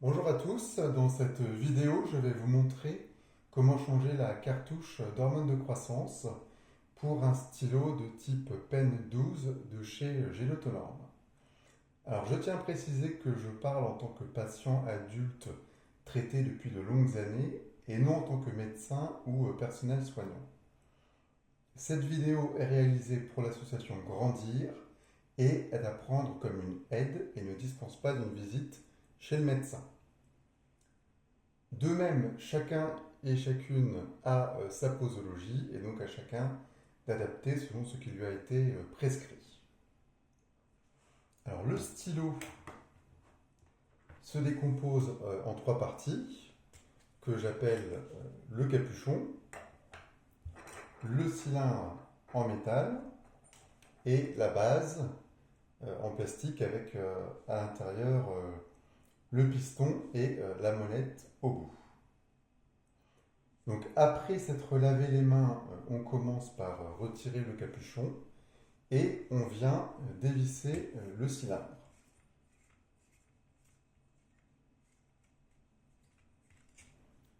Bonjour à tous, dans cette vidéo je vais vous montrer comment changer la cartouche d'hormones de croissance pour un stylo de type Pen 12 de chez Gélotonorme. Alors je tiens à préciser que je parle en tant que patient adulte traité depuis de longues années et non en tant que médecin ou personnel soignant. Cette vidéo est réalisée pour l'association Grandir et est à prendre comme une aide et ne dispense pas d'une visite chez le médecin. De même, chacun et chacune a sa posologie et donc à chacun d'adapter selon ce qui lui a été prescrit. Alors le stylo se décompose en trois parties que j'appelle le capuchon, le cylindre en métal et la base en plastique avec à l'intérieur le piston et la molette au bout. Donc après s'être lavé les mains, on commence par retirer le capuchon et on vient dévisser le cylindre.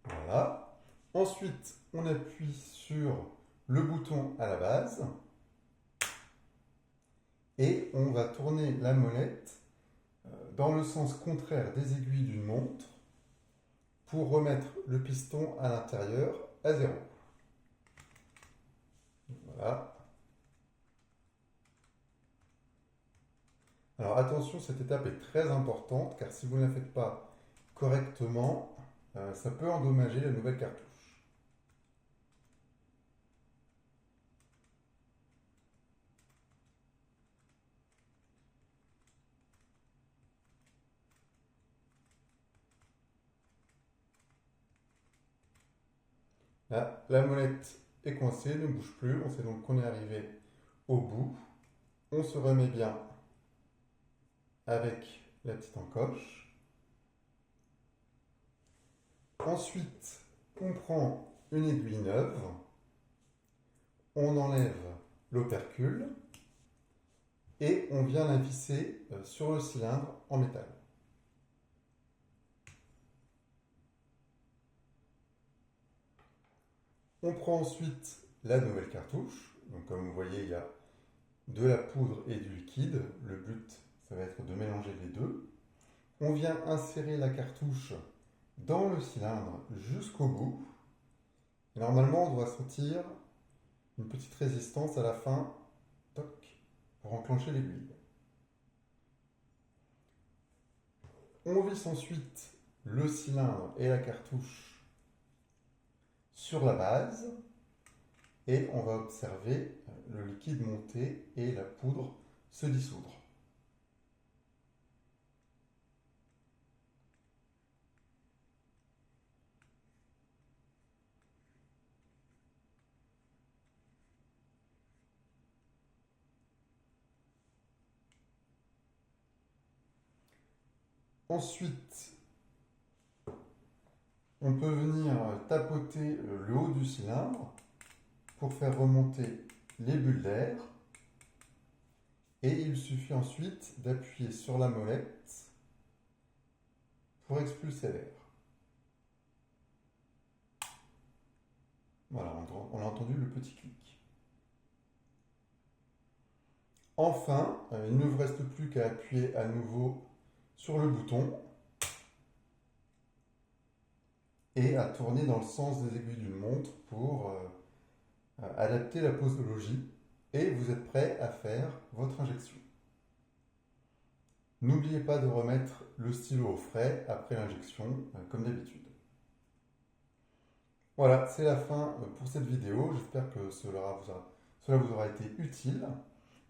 Voilà. Ensuite, on appuie sur le bouton à la base et on va tourner la molette dans le sens contraire des aiguilles d'une montre pour remettre le piston à l'intérieur à zéro. Voilà. Alors attention, cette étape est très importante car si vous ne la faites pas correctement, ça peut endommager la nouvelle cartouche. Là, la molette est coincée, ne bouge plus, on sait donc qu'on est arrivé au bout. On se remet bien avec la petite encoche. Ensuite, on prend une aiguille neuve, on enlève l'opercule et on vient la visser sur le cylindre en métal. On prend ensuite la nouvelle cartouche. Donc comme vous voyez, il y a de la poudre et du liquide. Le but, ça va être de mélanger les deux. On vient insérer la cartouche dans le cylindre jusqu'au bout. Et normalement, on doit sentir une petite résistance à la fin, toc, pour enclencher l'aiguille. On visse ensuite le cylindre et la cartouche sur la base et on va observer le liquide monter et la poudre se dissoudre. Ensuite, on peut venir tapoter le haut du cylindre pour faire remonter les bulles d'air. Et il suffit ensuite d'appuyer sur la molette pour expulser l'air. Voilà, on a entendu le petit clic. Enfin, il ne vous reste plus qu'à appuyer à nouveau sur le bouton et à tourner dans le sens des aiguilles d'une montre pour adapter la posologie et vous êtes prêt à faire votre injection. N'oubliez pas de remettre le stylo au frais après l'injection comme d'habitude. Voilà, c'est la fin pour cette vidéo. J'espère que cela vous aura été utile.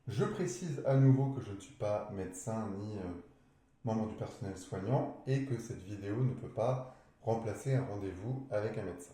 Je précise à nouveau que je ne suis pas médecin ni membre du personnel soignant et que cette vidéo ne peut pas remplacer un rendez-vous avec un médecin.